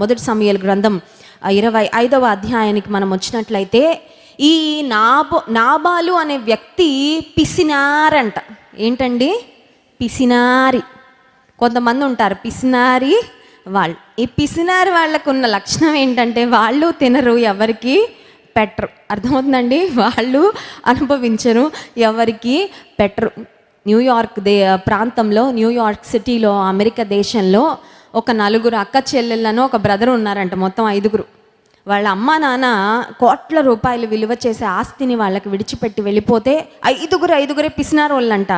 మొదటి సమూయేలు గ్రంథం 25వ అధ్యాయానికి మనం వచ్చినట్లయితే, ఈ నాబాలు అనే వ్యక్తి పిసినారంట. ఏంటండి? పిసినారి. కొంతమంది ఉంటారు పిసినారి వాళ్ళు. ఈ పిసినారి వాళ్ళకు ఉన్న లక్షణం ఏంటంటే, వాళ్ళు తినరు, ఎవరికి పెట్టరు. అర్థమవుతుందండి? వాళ్ళు అనుభవించరు, ఎవరికి పెట్టరు. న్యూయార్క్ ప్రాంతంలో, న్యూయార్క్ సిటీలో, అమెరికా దేశంలో ఒక 4 అక్క చెల్లెళ్ళను ఒక బ్రదర్ ఉన్నారంట. మొత్తం 5. వాళ్ళ అమ్మ నాన్న కోట్ల రూపాయలు విలువ చేసే ఆస్తిని వాళ్ళకి విడిచిపెట్టి వెళ్ళిపోతే 5 పిసినారు వాళ్ళంట.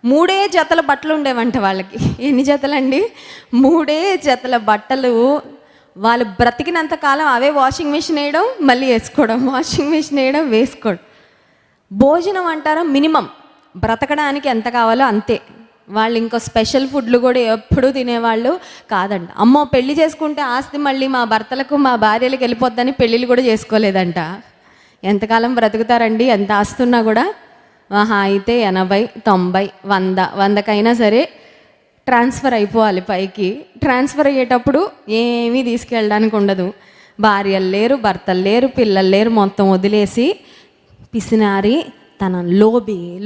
3 జతల బట్టలు ఉండేవంట వాళ్ళకి. ఎన్ని జతలండి? 3 జతల బట్టలు. వాళ్ళు బ్రతికినంత కాలం అవే వాషింగ్ మెషిన్ వేయడం, మళ్ళీ వేసుకోవడం, వాషింగ్ మెషిన్ వేయడం, వేసుకోవడం. భోజనం అంటారా, మినిమం బ్రతకడానికి ఎంత కావాలో అంతే. వాళ్ళు ఇంకో స్పెషల్ ఫుడ్లు కూడా ఎప్పుడూ తినేవాళ్ళు కాదంట. అమ్మో, పెళ్లి చేసుకుంటే ఆస్తి మళ్ళీ మా భర్తలకు, మా భార్యలకు వెళ్ళిపోద్దని పెళ్ళిళ్ళు కూడా చేసుకోలేదంట. ఎంతకాలం బ్రతుకుతారండి? ఎంత ఆస్తున్నా కూడా? ఆహా, అయితే 80, 90, 100, 100కైనా సరే ట్రాన్స్ఫర్ అయిపోవాలి పైకి. ట్రాన్స్ఫర్ అయ్యేటప్పుడు ఏమీ తీసుకెళ్ళడానికి ఉండదు. భార్యలు లేరు, భర్తలు లేరు, పిల్లలు లేరు, మొత్తం వదిలేసి పిసినారి, తన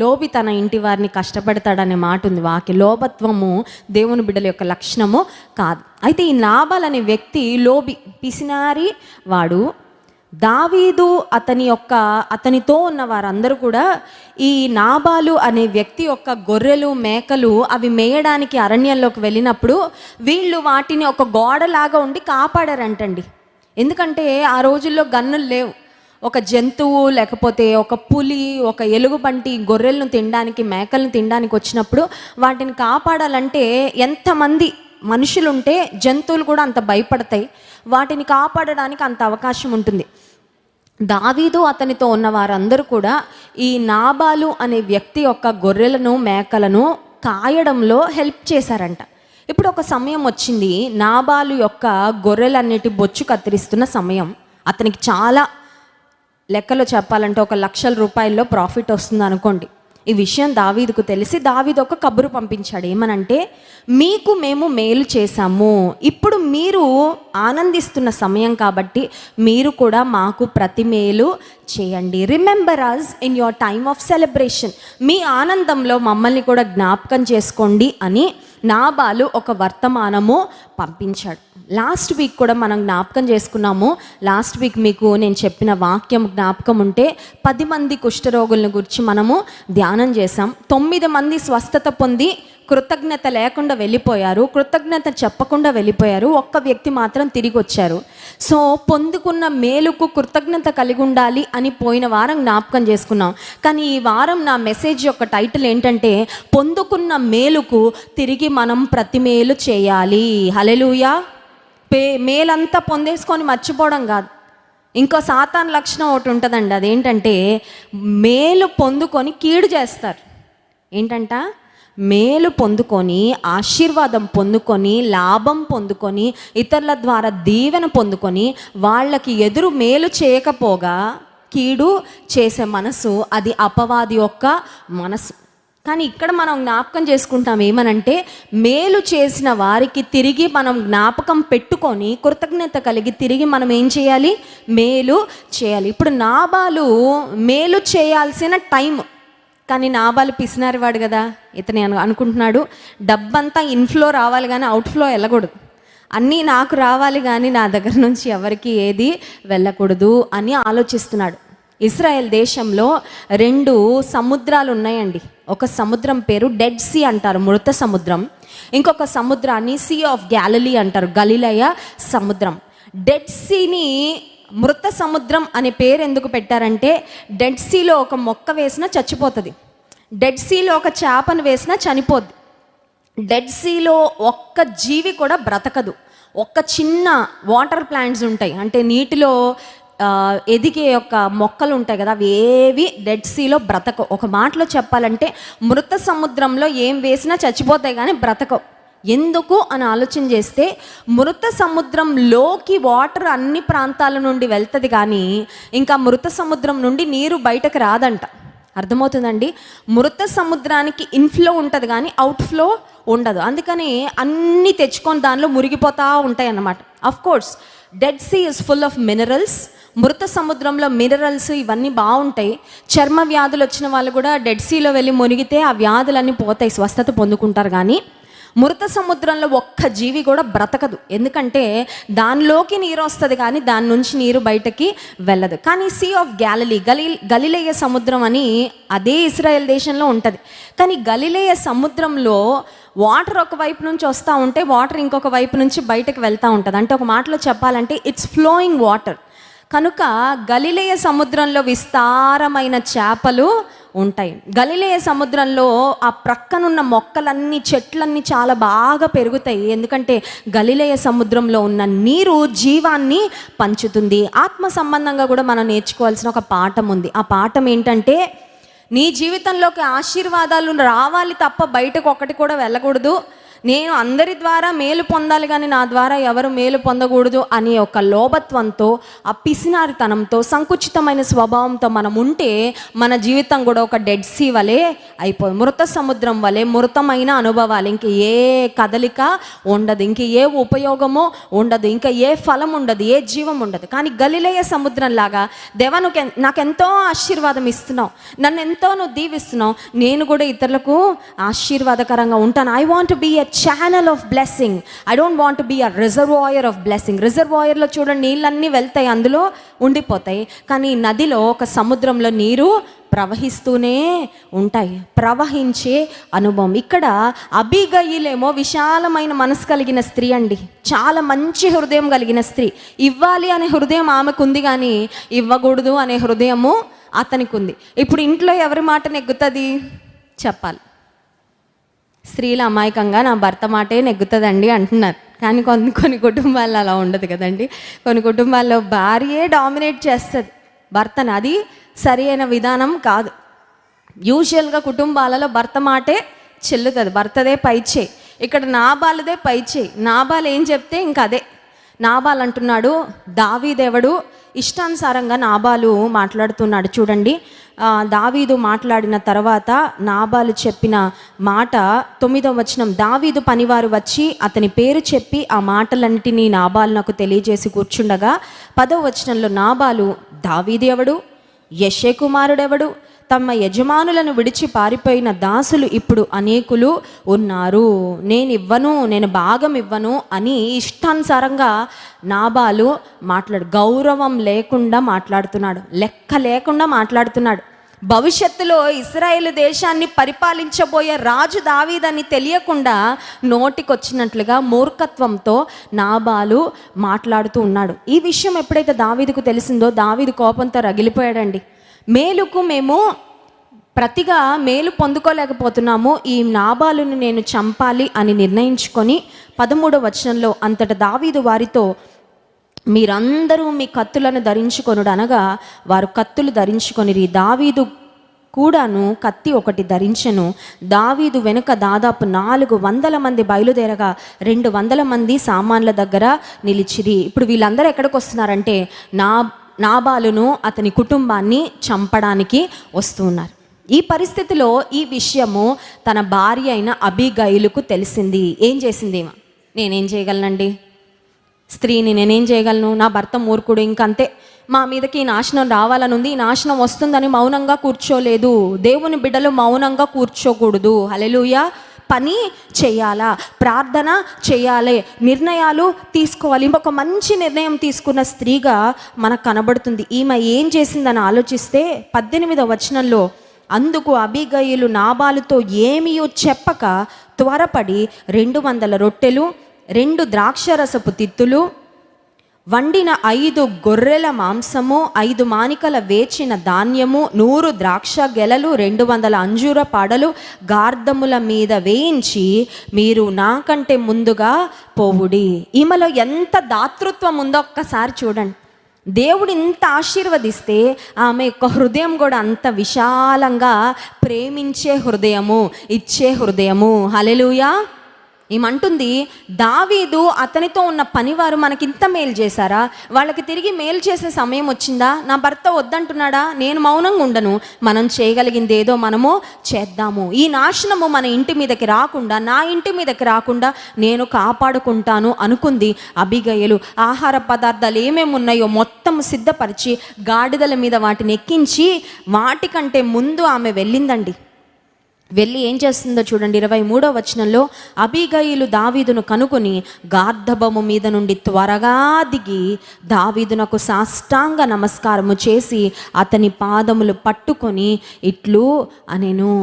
లోబి తన ఇంటి వారిని కష్టపెడతాడనే మాట ఉంది. లోభత్వము దేవుని బిడ్డల యొక్క లక్షణము కాదు. అయితే ఈ నాబాల్ అనే వ్యక్తి లోబి, పిసినారి వాడు. దావీదు అతనితో ఉన్న వారందరూ కూడా ఈ నాబాలు అనే వ్యక్తి యొక్క గొర్రెలు, మేకలు అవి మేయడానికి అరణ్యంలోకి వెళ్ళినప్పుడు వీళ్ళు వాటిని ఒక గోడలాగా ఉండి కాపాడారంటండి. ఎందుకంటే ఆ రోజుల్లో గన్నులు లేవు. ఒక జంతువు లేకపోతే ఒక పులి, ఒక ఎలుగుబంటి గొర్రెలను తినడానికి, మేకలను తినడానికి వచ్చినప్పుడు వాటిని కాపాడాలంటే ఎంతమంది మనుషులుంటే జంతువులు కూడా అంత భయపడతాయి. వాటిని కాపాడడానికి అంత అవకాశం ఉంటుంది. దావీదు అతనితో ఉన్న వారందరూ కూడా ఈ నాబాలు అనే వ్యక్తి యొక్క గొర్రెలను, మేకలను కాయడంలో హెల్ప్ చేశారంట. ఇప్పుడు ఒక సమయం వచ్చింది, నాబాలు యొక్క గొర్రెలన్నిటి బొచ్చు కత్తిరిస్తున్న సమయం. అతనికి చాలా, లెక్కలో చెప్పాలంటే 1,00,000 రూపాయల్లో ప్రాఫిట్ వస్తుంది అనుకోండి. ఈ విషయం దావీదుకు తెలిసి దావీదు ఒక కబురు పంపించాడు. ఏమనంటే, మీకు మేము మేలు చేశాము, ఇప్పుడు మీరు ఆనందిస్తున్న సమయం కాబట్టి మీరు కూడా మాకు ప్రతి మేలు చేయండి. Remember us in your time of celebration. మీ ఆనందంలో మమ్మల్ని కూడా జ్ఞాపకం చేసుకోండి అని నాబాలు ఒక వర్తమానము పంపించాడు. లాస్ట్ వీక్ కూడా మనం జ్ఞాపకం చేసుకున్నాము. లాస్ట్ వీక్ మీకు నేను చెప్పిన వాక్యం జ్ఞాపకం ఉంటే 10 మంది కుష్ఠరోగులను గురించి మనము ధ్యానం చేసాం. 9 మంది స్వస్థత పొంది కృతజ్ఞత లేకుండా వెళ్ళిపోయారు, కృతజ్ఞత చెప్పకుండా వెళ్ళిపోయారు. ఒక్క వ్యక్తి మాత్రం తిరిగి వచ్చారు. సో పొందుకున్న మేలుకు కృతజ్ఞత కలిగి ఉండాలి అని పోయిన వారం జ్ఞాపకం చేసుకున్నాం. కానీ ఈ వారం నా మెసేజ్ యొక్క టైటిల్ ఏంటంటే, పొందుకున్న మేలుకు తిరిగి మనం ప్రతి మేలు చేయాలి. హల్లెలూయా. మేలంతా పొందేసుకొని మర్చిపోవడం కాదు. ఇంకో సాతాను లక్షణం ఒకటి ఉంటుందండి. అదేంటంటే, మేలు పొందుకొని కీడు చేస్తారు. ఏంటంట? మేలు పొందుకొని, ఆశీర్వాదం పొందుకొని, లాభం పొందుకొని, ఇతరుల ద్వారా దీవెన పొందుకొని వాళ్ళకి ఎదురు మేలు చేయకపోగా కీడు చేసే మనసు, అది అపవాది యొక్క మనసు. కానీ ఇక్కడ మనం జ్ఞాపకం చేసుకుంటాం ఏమనంటే, మేలు చేసిన వారికి తిరిగి మనం జ్ఞాపకం పెట్టుకొని కృతజ్ఞత కలిగి తిరిగి మనం ఏం చేయాలి? మేలు చేయాలి. ఇప్పుడు నాబాలు మేలు చేయాల్సిన టైం, కానీ నాబాలు పిసినారివాడు కదా. ఇతను అనుకుంటున్నాడు, డబ్బంతా ఇన్ఫ్లో రావాలి కానీ అవుట్ఫ్లో వెళ్ళకూడదు, అన్నీ నాకు రావాలి కానీ నా దగ్గర నుంచి ఎవరికి ఏది వెళ్ళకూడదు అని ఆలోచిస్తున్నాడు. ఇజ్రాయెల్ దేశంలో 2 సముద్రాలు ఉన్నాయండి. ఒక సముద్రం పేరు డెడ్ సీ అంటారు, మృత సముద్రం. ఇంకొక సముద్రాన్ని సీ ఆఫ్ గ్యాలిలీ అంటారు, గలిలయ సముద్రం. డెడ్ సీని మృత సముద్రం అనే పేరు ఎందుకు పెట్టారంటే, డెడ్ సీలో ఒక మొక్క వేసినా చచ్చిపోతుంది, డెడ్ సీలో ఒక చేపను వేసినా చనిపోద్ది, డెడ్ సీలో ఒక్క జీవి కూడా బ్రతకదు. ఒక్క చిన్న వాటర్ ప్లాంట్స్ ఉంటాయి, అంటే నీటిలో ఎదిగే యొక్క మొక్కలు ఉంటాయి కదా, అవి ఏవి డెడ్ సీలో బ్రతకవు. ఒక మాటలో చెప్పాలంటే మృత సముద్రంలో ఏం వేసినా చచ్చిపోతాయి కానీ బ్రతకవు. ఎందుకు అని ఆలోచన చేస్తే, మృత సముద్రంలోకి వాటర్ అన్ని ప్రాంతాల నుండి వెళ్తుంది కానీ ఇంకా మృత సముద్రం నుండి నీరు బయటకు రాదంట. అర్థమవుతుందండి? మృత సముద్రానికి ఇన్ఫ్లో ఉంటుంది కానీ అవుట్ఫ్లో ఉండదు. అందుకని అన్నీ తెచ్చుకొని దానిలో మురిగిపోతూ ఉంటాయి అన్నమాట. Of course Dead Sea is full of minerals. మృత సముద్రంలో మినరల్స్ ఇవన్నీ బాగుంటాయి. చర్మ వ్యాధులు వచ్చిన వాళ్ళు కూడా డెడ్ సీలో వెళ్ళి మునిగితే ఆ వ్యాధులన్నీ పోతాయి, స్వస్థత పొందుకుంటారు. కానీ మృత సముద్రంలో ఒక్క జీవి కూడా బ్రతకదు, ఎందుకంటే దానిలోకి నీరు వస్తుంది కానీ దాని నుంచి నీరు బయటకి వెళ్ళదు. కానీ సీ ఆఫ్ గలిలేయ సముద్రం అని అదే ఇశ్రాయేల్ దేశంలో ఉంటుంది. కానీ గలిలేయ సముద్రంలో వాటర్ ఒక వైపు నుంచి వస్తూ ఉంటే వాటర్ ఇంకొక వైపు నుంచి బయటకు వెళ్తూ ఉంటుంది. అంటే ఒక మాటలో చెప్పాలంటే ఇట్స్ ఫ్లోయింగ్ వాటర్. కనుక గలిలేయ సముద్రంలో విస్తారమైన చేపలు ఉంటాయి. గలిలేయ సముద్రంలో ఆ ప్రక్కనున్న మొక్కలన్నీ, చెట్లన్నీ చాలా బాగా పెరుగుతాయి. ఎందుకంటే గలిలేయ సముద్రంలో ఉన్న నీరు జీవాన్ని పంచుతుంది. ఆత్మ సంబంధంగా కూడా మనం నేర్చుకోవాల్సిన ఒక పాఠం ఉంది. ఆ పాఠం ఏంటంటే, నీ జీవితంలోకి ఆశీర్వాదాలు రావాలి తప్ప బయటకు ఒకటి కూడా వెళ్ళకూడదు. నేను అందరి ద్వారా మేలు పొందాలి కానీ నా ద్వారా ఎవరు మేలు పొందకూడదు అనే ఒక లోభత్వంతో, ఆ పిసినారితనంతో, సంకుచితమైన స్వభావంతో మనం ఉంటే మన జీవితం కూడా ఒక డెడ్ సీ వలె అయిపోయి, మృత సముద్రం వలె మృతమైన అనుభవాలు. ఇంక ఏ కదలిక ఉండదు, ఇంక ఏ ఉపయోగమో ఉండదు, ఇంకా ఏ ఫలం ఉండదు, ఏ జీవం ఉండదు. కానీ గలిలేయ సముద్రం లాగా దేవా నువ్వు నాకెంతో ఆశీర్వాదం ఇస్తున్నావు, నన్ను ఎంతో నువ్వు దీవిస్తున్నావు, నేను కూడా ఇతరులకు ఆశీర్వాదకరంగా ఉంటాను. I want to be a channel of blessing. I don't want to be a reservoir of blessing. రిజర్వాయర్లో చూడండి, నీళ్ళన్నీ వెళ్తాయి, అందులో ఉండిపోతాయి. కానీ నదిలో, ఒక సముద్రంలో నీరు ప్రవహిస్తూనే ఉంటాయి, ప్రవహించే అనుభవం. ఇక్కడ అబీగయీలేమో విశాలమైన మనసు కలిగిన స్త్రీ అండి, చాలా మంచి హృదయం కలిగిన స్త్రీ. ఇవ్వాలి అనే హృదయం ఆమెకు ఉంది కానీ ఇవ్వకూడదు అనే హృదయము అతనికి ఉంది. ఇప్పుడు ఇంట్లో ఎవరి మాట నెగ్గుతుంది చెప్పాలి? స్త్రీలు అమాయకంగా నా భర్త మాటే నెగ్గుతుందండి అంటున్నారు. కానీ కొన్ని కుటుంబాల్లో అలా ఉండదు కదండి. కొన్ని కుటుంబాల్లో భార్యే డామినేట్ చేస్తుంది భర్తను. అది సరి అయిన విధానం కాదు. యూజువల్గా కుటుంబాలలో భర్త మాటే చెల్లుతుంది, భర్తదే పైచే. ఇక్కడ నాబాలుదే పైచే. నాబాలు ఏం చెప్తే ఇంక అదే. నాబాల్ అంటున్నాడు, దావీదెవడు? ఇష్టానుసారంగా నాబాలు మాట్లాడుతున్నాడు. చూడండి, దావీదు మాట్లాడిన తర్వాత నాబాలు చెప్పిన మాట 9వ వచనం. దావీదు పనివారు వచ్చి అతని పేరు చెప్పి ఆ మాటలన్నిటినీ నాబాలునకు తెలియజేసి కూర్చుండగా 10వ వచనంలో నాబాలు, దావీదు ఎవడు? యెషే కుమారుడెవడు? తమ యజమానులను విడిచి పారిపోయిన దాసులు ఇప్పుడు అనేకులు ఉన్నారు, నేను భాగం ఇవ్వను అని ఇష్టానుసారంగా నాబాలు గౌరవం లేకుండా మాట్లాడుతున్నాడు, లెక్క లేకుండా మాట్లాడుతున్నాడు. భవిష్యత్తులో ఇశ్రాయేలు దేశాన్ని పరిపాలించబోయే రాజు దావీదని తెలియకుండా నోటికొచ్చినట్లుగా మూర్ఖత్వంతో నాబాలు మాట్లాడుతూ ఉన్నాడు. ఈ విషయం ఎప్పుడైతే దావీదుకు తెలిసిందో దావీదు కోపంతో రగిలిపోయాడండి. మేలుకు మేము ప్రతిగా మేలు పొందుకోలేకపోతున్నాము, ఈ నాబాలును నేను చంపాలి అని నిర్ణయించుకొని 13వ వచనంలో అంతటా దావీదు వారితో, మీరందరూ మీ కత్తులను ధరించుకొనుడు అనగా వారు కత్తులు ధరించుకొనిరి. దావీదు కూడాను కత్తి ఒకటి ధరించెను. దావీదు వెనుక దాదాపు 400 మంది బయలుదేరగా 200 మంది సామాన్ల దగ్గర నిలిచిరి. ఇప్పుడు వీళ్ళందరూ ఎక్కడికి వస్తున్నారంటే నాబాలును అతని కుటుంబాన్ని చంపడానికి వస్తున్నారు. ఈ పరిస్థితిలో ఈ విషయము తన భార్య అయిన అబీగయీలుకు తెలిసింది. ఏం చేసింది? నేనేం చేయగలనండి, స్త్రీని నేనేం చేయగలను, నా భర్త మూర్ఖుడు, ఇంకంతే, మా మీదకి ఈ నాశనం రావాలని ఉంది, ఈ నాశనం వస్తుందని మౌనంగా కూర్చోలేదు. దేవుని బిడ్డలు మౌనంగా కూర్చోకూడదు. హల్లెలూయా. పని చేయాలా, ప్రార్థన చేయాలి, నిర్ణయాలు తీసుకోవాలి. ఇంకొక మంచి నిర్ణయం తీసుకున్న స్త్రీగా మనకు కనబడుతుంది. ఈమె ఏం చేసిందని ఆలోచిస్తే 18వ వచనంలో, అందుకు అబీగయీలు నాబాలుతో ఏమీయో చెప్పక త్వరపడి 200 రొట్టెలు, 2 ద్రాక్షరసపు తిత్తులు, వండిన 5 గొర్రెల మాంసము, 5 మానికల వేచిన ధాన్యము, 100 ద్రాక్ష గెలలు, 200 అంజూర పాడలు గార్ధముల మీద వేయించి మీరు నాకంటే ముందుగా పోవుడి. ఈమెలో ఎంత దాతృత్వం ఉందో ఒక్కసారి చూడండి. దేవుడు ఇంత ఆశీర్వదిస్తే ఆమె యొక్క హృదయం కూడా అంత విశాలంగా ప్రేమించే హృదయము, ఇచ్చే హృదయము. హల్లెలూయా. ఏమంటుంది, దావీదు అతనితో ఉన్న పనివారు మనకింత మేలు చేశారా, వాళ్ళకి తిరిగి మేలు చేసే సమయం వచ్చిందా, నా భర్త వద్దంటున్నాడా, నేను మౌనంగా ఉండను, మనం చేయగలిగింది ఏదో మనము చేద్దాము, ఈ నాశనము మన ఇంటి మీదకి రాకుండా, నా ఇంటి మీదకి రాకుండా నేను కాపాడుకుంటాను అనుకుంది అబీగయలు. ఆహార పదార్థాలు ఏమేమి ఉన్నాయో మొత్తం సిద్ధపరిచి గాడిదల మీద వాటిని ఎక్కించి వాటికంటే ముందు ఆమె వెళ్ళిందండి. వెళ్ళి ఏం చేస్తుందో చూడండి. 23వ వచనంలో, అబీగయలు దావీదును కనుకొని గార్ధబము మీద నుండి త్వరగా దిగి దావీదునకు సాష్టాంగ నమస్కారము చేసి అతని పాదములు పట్టుకొని ఇట్లు అనేను.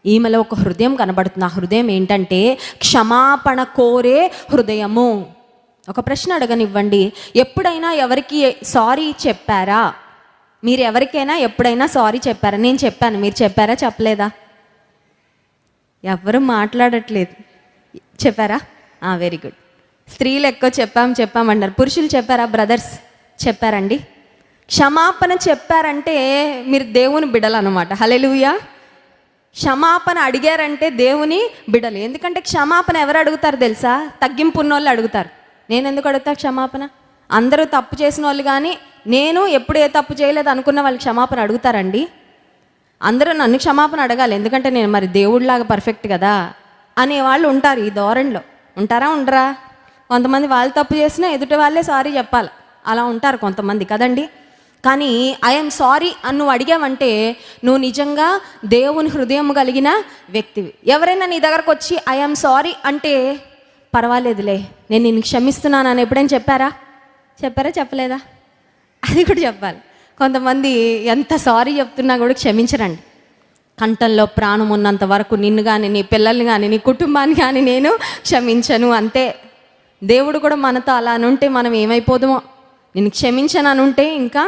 ఈమెలో ఒక హృదయం కనబడుతుంది. ఆ హృదయం ఏంటంటే క్షమాపణ కోరే హృదయము. ఒక ప్రశ్న అడగనివ్వండి, ఎప్పుడైనా ఎవరికి సారీ చెప్పారా? మీరు ఎవరికైనా ఎప్పుడైనా సారీ చెప్పారా? నేను చెప్పాను, మీరు చెప్పారా? చెప్పలేదా? ఎవరు మాట్లాడట్లేదు. చెప్పారా? Very good. స్త్రీలు ఎక్కువ చెప్పామన్నారు. పురుషులు చెప్పారా? బ్రదర్స్ చెప్పారండి. క్షమాపణ చెప్పారంటే మీరు దేవుని బిడ్డలు అనమాట. హల్లెలూయా. క్షమాపణ అడిగారంటే దేవుని బిడ్డలు. ఎందుకంటే క్షమాపణ ఎవరు అడుగుతారు తెలుసా? తగ్గింపు ఉన్నోళ్ళు అడుగుతారు. నేను ఎందుకు అడుగుతా క్షమాపణ? అందరూ తప్పు చేసిన వాళ్ళు కానీ నేను ఎప్పుడు ఏ తప్పు చేయలేదు అనుకున్న వాళ్ళు క్షమాపణ అడుగుతారండి? అందరూ నన్ను క్షమాపణ అడగాలి, ఎందుకంటే నేను మరి దేవుడిలాగా పర్ఫెక్ట్ కదా అనేవాళ్ళు ఉంటారు. ఈ ధోరణిలో ఉంటారా? ఉండరా? కొంతమంది వాళ్ళు తప్పు చేసినా ఎదుటి వాళ్ళే సారీ చెప్పాలి, అలా ఉంటారు కొంతమంది కదండి. కానీ ఐఎమ్ సారీ అని నువ్వు అడిగావంటే నువ్వు నిజంగా దేవుని హృదయం కలిగిన వ్యక్తివి. ఎవరైనా నీ దగ్గరకు వచ్చి ఐఎమ్ సారీ అంటే పర్వాలేదులే నేను నిన్ను క్షమిస్తున్నాను అని ఎప్పుడైనా చెప్పారా? చెప్పలేదా? అది కూడా చెప్పాలి. కొంతమంది ఎంత సారీ చెప్తున్నా కూడా క్షమించరండి. కంఠంలో ప్రాణం ఉన్నంత వరకు నిన్ను కానీ, నీ పిల్లల్ని కానీ, నీ కుటుంబాన్ని కానీ నేను క్షమించను అంతే. దేవుడు కూడా మనతో అలా అనుంటే మనం ఏమైపోదుమో. నేను క్షమించను అనుంటే ఇంకా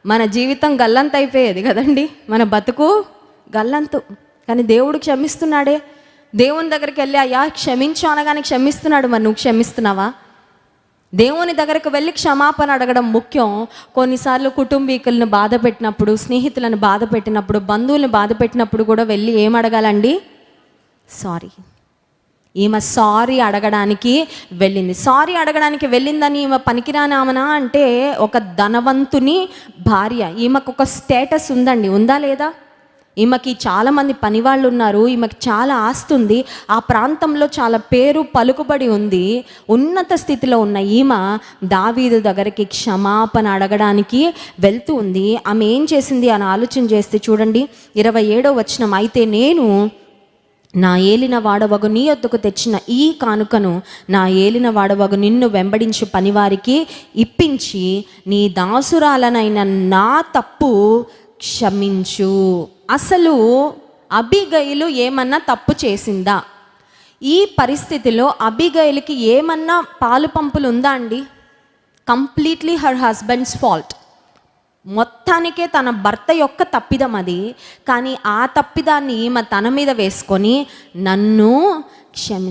మన జీవితం గల్లంత అయిపోయేది కదండి, మన బతుకు గల్లంతు. కానీ దేవుడు క్షమిస్తున్నాడే. దేవుని దగ్గరికి వెళ్ళి అయ్యా క్షమించు అనగానే క్షమిస్తున్నాడు. మరి నువ్వు క్షమిస్తున్నావా? దేవుని దగ్గరకు వెళ్ళి క్షమాపణ అడగడం ముఖ్యం. కొన్నిసార్లు కుటుంబీకులను బాధ పెట్టినప్పుడు, స్నేహితులను బాధ పెట్టినప్పుడు, బంధువులను బాధ పెట్టినప్పుడు కూడా వెళ్ళి ఏం అడగాలండి? సారీ. ఈమె సారీ అడగడానికి వెళ్ళింది. సారీ అడగడానికి వెళ్ళిందని ఈమె పనికిరాని ఆమెనా అంటే ఒక ధనవంతుని భార్య. ఈమెకు ఒక స్టేటస్ ఉందండి, ఉందా లేదా? ఈమెకి చాలామంది పనివాళ్ళు ఉన్నారు, ఈమెకి చాలా ఆస్తి ఉంది, ఆ ప్రాంతంలో చాలా పేరు పలుకుబడి ఉంది. ఉన్నత స్థితిలో ఉన్న ఈమె దావీదు దగ్గరికి క్షమాపణ అడగడానికి వెళ్తూ ఉంది. ఆమె ఏం చేసింది అని ఆలోచన చేస్తే చూడండి 27వ వచనం, అయితే నేను నా ఏలిన వాడవగు నీ యొద్దకు తెచ్చిన ఈ కానుకను నా ఏలిన వాడవగు నిన్ను వెంబడించు పనివారికి ఇప్పించి నీ దాసురాలనైన నా తప్పు క్షమించు. అసలు అబీగయలు ఏమన్నా తప్పు చేసిందా? ఈ పరిస్థితిలో అబీగయలుకి ఏమన్నా పాలు పంపులు ఉందా అండి? Completely her husbands fault. మొత్తానికే తన భర్త యొక్క తప్పిదం అది. కానీ ఆ తప్పిదాన్ని ఈమె తన మీద వేసుకొని నన్ను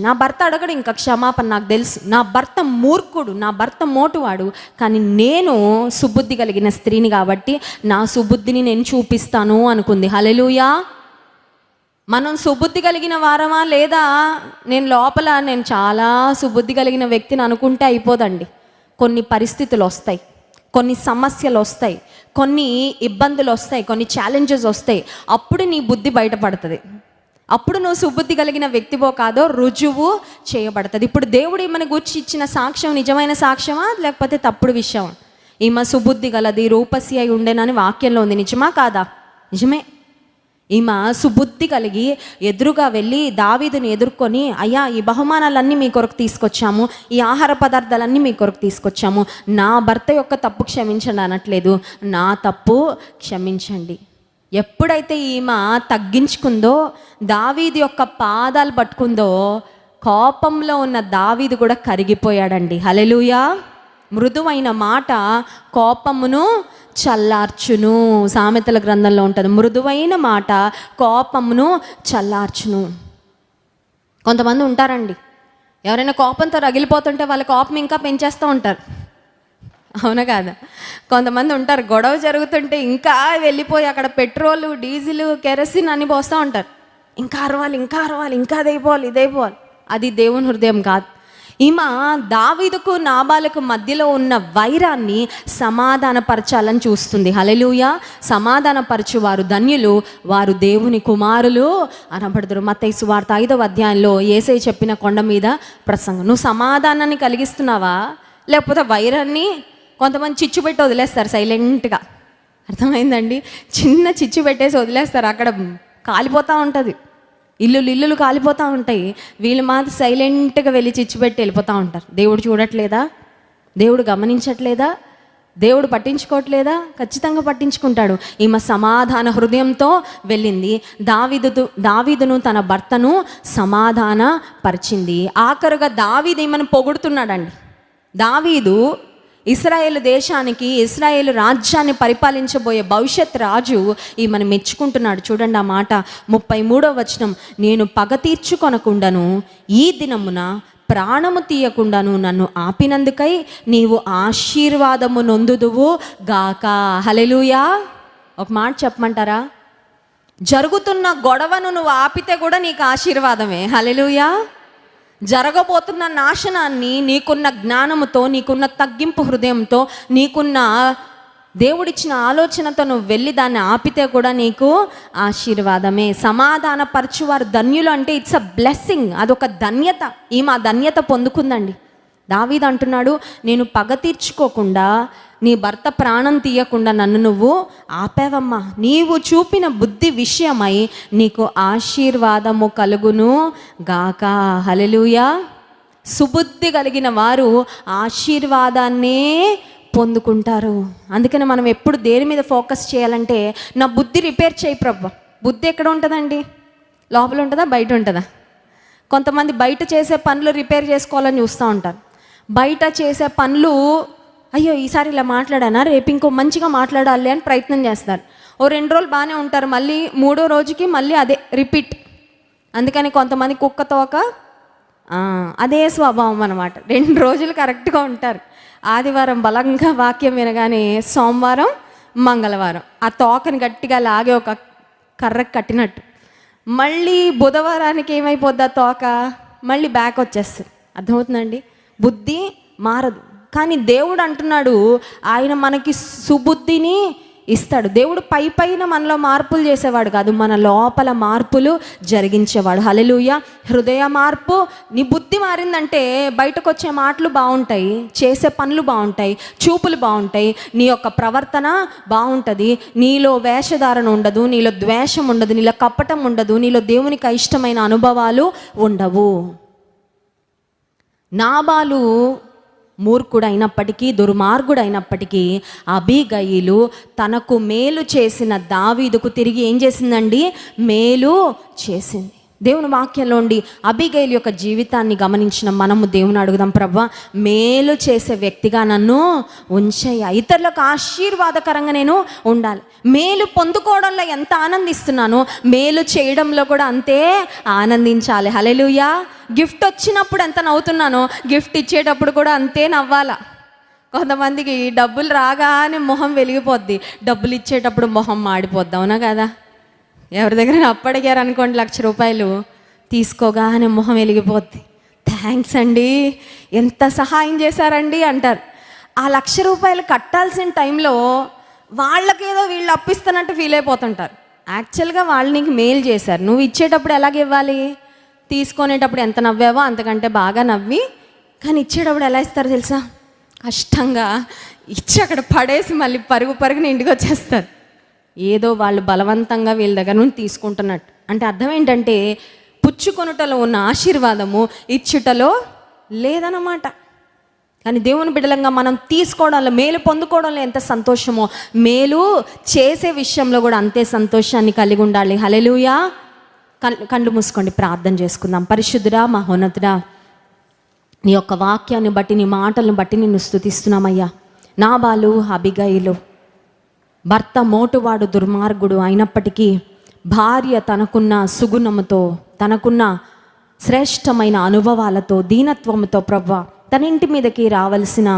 నా భర్త అడగడు ఇంకా క్షమాపణ, నాకు తెలుసు నా భర్త మూర్ఖుడు, నా భర్త మోటువాడు, కానీ నేను సుబుద్ధి కలిగిన స్త్రీని కాబట్టి నా సుబుద్ధిని నేను చూపిస్తాను అనుకుంది. హల్లెలూయా. మనం సుబుద్ధి కలిగిన వారమా లేదా? నేను చాలా సుబుద్ధి కలిగిన వ్యక్తిని అనుకుంటే అయిపోదండి. కొన్ని పరిస్థితులు వస్తాయి, కొన్ని సమస్యలు వస్తాయి, కొన్ని ఇబ్బందులు వస్తాయి, కొన్ని ఛాలెంజెస్ వస్తాయి. అప్పుడు నీ బుద్ధి బయటపడుతుంది. అప్పుడు నువ్వు సుబుద్ధి కలిగిన వ్యక్తివో కాదో రుజువు చేయబడుతుంది. ఇప్పుడు దేవుడు ఈమెను గూర్చి ఇచ్చిన సాక్ష్యం నిజమైన సాక్ష్యమా లేకపోతే తప్పుడు విషయమా? ఈమె సుబుద్ధి గలది, రూపసి అయి ఉండేనని వాక్యంలో ఉంది. నిజమా కాదా? నిజమే. ఈమె సుబుద్ధి కలిగి ఎదురుగా వెళ్ళి దావీదుని ఎదుర్కొని, అయ్యా ఈ బహుమానాలన్నీ మీ కొరకు తీసుకొచ్చాము, ఈ ఆహార పదార్థాలన్నీ మీ కొరకు తీసుకొచ్చాము, నా భర్త యొక్క తప్పు క్షమించండి అనట్లేదు, నా తప్పు క్షమించండి. ఎప్పుడైతే ఈమె తగ్గించుకుందో, దావీదు యొక్క పాదాలు పట్టుకుందో, కోపంలో ఉన్న దావీదు కూడా కరిగిపోయాడండి. హల్లెలూయా. మృదువైన మాట కోపమును చల్లార్చును. సామెతల గ్రంథంలో ఉంటుంది, మృదువైన మాట కోపమును చల్లార్చును. కొంతమంది ఉంటారండి, ఎవరైనా కోపంతో రగిలిపోతుంటే వాళ్ళ కోపం ఇంకా పెంచేస్తూ ఉంటారు. అవునా కాదా? కొంతమంది ఉంటారు, గొడవ జరుగుతుంటే ఇంకా వెళ్ళిపోయి అక్కడ పెట్రోలు, డీజిల్, కెరసిన్ అన్ని పోస్తూ ఉంటారు. ఇంకా అరవాలి, ఇంకా అరవాలి, ఇంకా అదైపోవాలి, ఇదైపోవాలి. అది దేవుని హృదయం కాదు. ఈమె దావీదుకు నాబాలుకు మధ్యలో ఉన్న వైరాన్ని సమాధానపరచాలని చూస్తుంది. హల్లెలూయా. సమాధానపరచువారు ధన్యులు, వారు దేవుని కుమారులు అనబడదురు. మత్తయి సువార్త 5వ అధ్యాయంలో యేసయ్య చెప్పిన కొండ మీద ప్రసంగం. నువ్వు సమాధానాన్ని కలిగిస్తున్నావా, లేకపోతే వైరాన్ని? కొంతమంది చిచ్చు పెట్టి వదిలేస్తారు సైలెంట్గా. అర్థమైందండి? చిన్న చిచ్చు పెట్టేసి వదిలేస్తారు, అక్కడ కాలిపోతూ ఉంటుంది, ఇల్లులు కాలిపోతూ ఉంటాయి. వీళ్ళు మాత్రం సైలెంట్గా వెళ్ళి చిచ్చు పెట్టి వెళ్ళిపోతూ ఉంటారు. దేవుడు చూడట్లేదా? దేవుడు గమనించట్లేదా? దేవుడు పట్టించుకోవట్లేదా? ఖచ్చితంగా పట్టించుకుంటాడు. ఈమె సమాధాన హృదయంతో వెళ్ళింది. దావీదును తన భర్తను సమాధాన పరిచింది. ఆఖరుగా దావీదు ఈమెను పొగుడుతున్నాడండి. దావీదు ఇశ్రాయేలు దేశానికి, ఇశ్రాయేలు రాజ్యాన్ని పరిపాలించబోయే భవిష్యత్ రాజు ఈమెను మెచ్చుకుంటున్నాడు. చూడండి ఆ మాట 33వ వచనం. నేను పగ తీర్చుకొనకుండాను ఈ దినమున ప్రాణము తీయకుండాను నన్ను ఆపినందుకై నీవు ఆశీర్వాదము నొందుదువు గాక. హల్లెలూయా. ఒక మాట చెప్పమంటారా? జరుగుతున్న గొడవను నువ్వు ఆపితే కూడా నీకు ఆశీర్వాదమే. హల్లెలూయా. జరగబోతున్న నాశనాన్ని నీకున్న జ్ఞానముతో, నీకున్న తగ్గింపు హృదయంతో, నీకున్న దేవుడిచ్చిన ఆలోచనతో నువ్వు వెళ్ళి దాన్ని ఆపితే కూడా నీకు ఆశీర్వాదమే. సమాధానపరచువారు ధన్యులు అంటే ఇట్స్ అ బ్లెస్సింగ్, అదొక ధన్యత. ఈమె ఆ ధన్యత పొందుకుందండి. దావీదు అంటున్నాడు, నేను పగ తీర్చుకోకుండా, నీ భర్త ప్రాణం తీయకుండా నన్ను నువ్వు ఆపావమ్మా. నీవు చూపిన బుద్ధి విషయమై నీకు ఆశీర్వాదము కలుగును గాక. హల్లెలూయా. సుబుద్ధి కలిగిన వారు ఆశీర్వాదాన్నే పొందుకుంటారు. అందుకని మనం ఎప్పుడు దేని మీద ఫోకస్ చేయాలంటే, నా బుద్ధి రిపేర్ చేయి ప్రభు. బుద్ధి ఎక్కడ ఉంటుందండి? లోపల ఉంటుందా, బయట ఉంటుందా? కొంతమంది బయట చేసే పనులు రిపేర్ చేసుకోవాలని చూస్తూ ఉంటారు. బయట చేసే పనులు, అయ్యో ఈసారి ఇలా మాట్లాడానా, రేపు ఇంకో మంచిగా మాట్లాడాలి అని ప్రయత్నం చేస్తారు. ఓ 2 రోజులు బాగానే ఉంటారు, మళ్ళీ 3వ రోజుకి మళ్ళీ అదే రిపీట్. అందుకని కొంతమంది కుక్కతోక అదే స్వభావం అన్నమాట. 2 రోజులు కరెక్ట్గా ఉంటారు. ఆదివారం బలంగా వాక్యం వినగానే సోమవారం, మంగళవారం ఆ తోకని గట్టిగా లాగే ఒక కర్రకు కట్టినట్టు, మళ్ళీ బుధవారానికి ఏమైపోద్ది ఆ తోక, మళ్ళీ బ్యాక్ వచ్చేస్తుంది. అర్థమవుతుందండి? బుద్ధి మారదు. కానీ దేవుడు అంటున్నాడు, ఆయన మనకి సుబుద్ధిని ఇస్తాడు. దేవుడు పైన మనలో మార్పులు చేసేవాడు కాదు, మన లోపల మార్పులు జరిగించేవాడు. హల్లెలూయా. హృదయ మార్పు. నీ బుద్ధి మారిందంటే బయటకు వచ్చే మాటలు బాగుంటాయి, చేసే పనులు బాగుంటాయి, చూపులు బాగుంటాయి, నీ యొక్క ప్రవర్తన బాగుంటుంది, నీలో వేషధారణ ఉండదు, నీలో ద్వేషం ఉండదు, నీలో కపటం ఉండదు, నీలో దేవునికి అయిష్టమైన అనుభవాలు ఉండవు. నాబాలు మూర్ఖుడైనప్పటికీ, దుర్మార్గుడైనప్పటికీ అబీగయీలు తనకు మేలు చేసిన దావీదుకు తిరిగి ఏం చేసిందండి? మేలు చేసింది. దేవుని వాక్యంలో ఉండి అబీగయీలు యొక్క జీవితాన్ని గమనించిన మనము దేవుని అడుగుదాం, ప్రభువా మేలు చేసే వ్యక్తిగా నన్ను ఉంచేయ, ఇతరులకు ఆశీర్వాదకరంగా నేను ఉండాలి. మేలు పొందుకోవడంలో ఎంత ఆనందిస్తున్నానో మేలు చేయడంలో కూడా అంతే ఆనందించాలి. హల్లెలూయా. గిఫ్ట్ వచ్చినప్పుడు ఎంత నవ్వుతున్నానో గిఫ్ట్ ఇచ్చేటప్పుడు కూడా అంతే నవ్వాలా. కొంతమందికి డబ్బులు రాగానే మొహం వెలిగిపోద్ది, డబ్బులు ఇచ్చేటప్పుడు మొహం మాడిపోద్ది. అవునా కదా? ఎవరి దగ్గర అప్పడిగారు అనుకోండి, 1,00,000 రూపాయలు తీసుకోగానే మొహం వెలిగిపోద్ది. థ్యాంక్స్ అండి, ఎంత సహాయం చేశారండి అంటారు. ఆ 1,00,000 రూపాయలు కట్టాల్సిన టైంలో వాళ్ళకేదో వీళ్ళు అప్పిస్తున్నట్టు ఫీల్ అయిపోతుంటారు. యాక్చువల్గా వాళ్ళు నీకు మేలు చేశారు. నువ్వు ఇచ్చేటప్పుడు ఎలాగ ఇవ్వాలి? తీసుకునేటప్పుడు ఎంత నవ్వావో అంతకంటే బాగా నవ్వి, కానీ ఇచ్చేటప్పుడు ఎలా ఇస్తారు తెలుసా? కష్టంగా ఇచ్చి అక్కడ పడేసి మళ్ళీ పరుగుని ఇంటికి వచ్చేస్తారు. ఏదో వాళ్ళు బలవంతంగా వీళ్ళ దగ్గర నుండి తీసుకుంటున్నట్టు. అంటే అర్థం ఏంటంటే, పుచ్చుకొనుటలో ఉన్న ఆశీర్వాదము ఇచ్చుటలో లేదన్నమాట. కానీ దేవుని బిడ్డలంగా మనం తీసుకోవడంలో, మేలు పొందుకోవడంలో ఎంత సంతోషమో, మేలు చేసే విషయంలో కూడా అంతే సంతోషాన్ని కలిగి ఉండాలి. హల్లెలూయా. కళ్ళు మూసుకోండి, ప్రార్థన చేసుకుందాం. పరిశుద్ధుడా, మహోన్నతుడా, నీ యొక్క వాక్యాన్ని బట్టి, నీ మాటలను బట్టి నిన్ను స్తుతిస్తున్నామయ్యా. నాబాలు, అబీగయీలు భర్త మోటువాడు, దుర్మార్గుడు అయినప్పటికీ భార్య తనకున్న సుగుణముతో, తనకున్న శ్రేష్టమైన అనుభవాలతో, దీనత్వముతో ప్రభువా తన ఇంటి మీదకి రావాల్సిన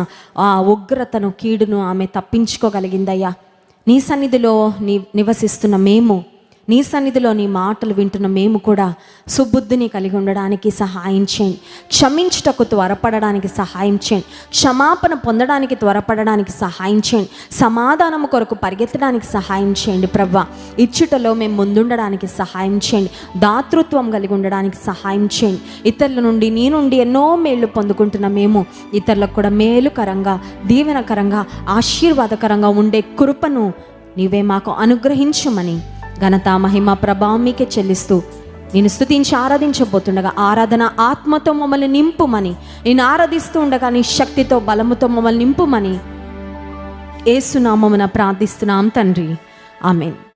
ఆ ఉగ్రతను, కీడును ఆమె తప్పించుకోగలిగిందయ్యా. నీ సన్నిధిలో నివసిస్తున్న మేము, నీ సన్నిధిలో నీ మాటలు వింటున్న మేము కూడా సుబుద్ధిని కలిగి ఉండడానికి సహాయం చేయండి. క్షమించుటకు త్వరపడడానికి సహాయం చేయండి. క్షమాపణ పొందడానికి త్వరపడడానికి సహాయం చేయండి. సమాధానము కొరకు పరిగెత్తడానికి సహాయం చేయండి ప్రభువా. ఇచ్చుటలో మేము ముందుండడానికి సహాయం చేయండి. దాతృత్వం కలిగి ఉండడానికి సహాయం చేయండి. ఇతరుల నుండి నీ నుండి ఎన్నో మేళ్ళు పొందుకుంటున్న మేము ఇతరులకు కూడా మేలుకరంగా, దీవెనకరంగా, ఆశీర్వాదకరంగా ఉండే కృపను నీవే మాకు అనుగ్రహించమని ఘనత, మహిమ, ప్రభావం మీకే చెల్లిస్తూ నేను స్తుతించి ఆరాధించబోతుండగా ఆరాధన ఆత్మతో మమ్మల్ని నింపుమని, నేను ఆరాధిస్తూ ఉండగా నీ శక్తితో, బలముతో మమ్మల్ని నింపుమని యేసు నామమున ప్రార్థిస్తున్నాం తండ్రి. ఆమేన్.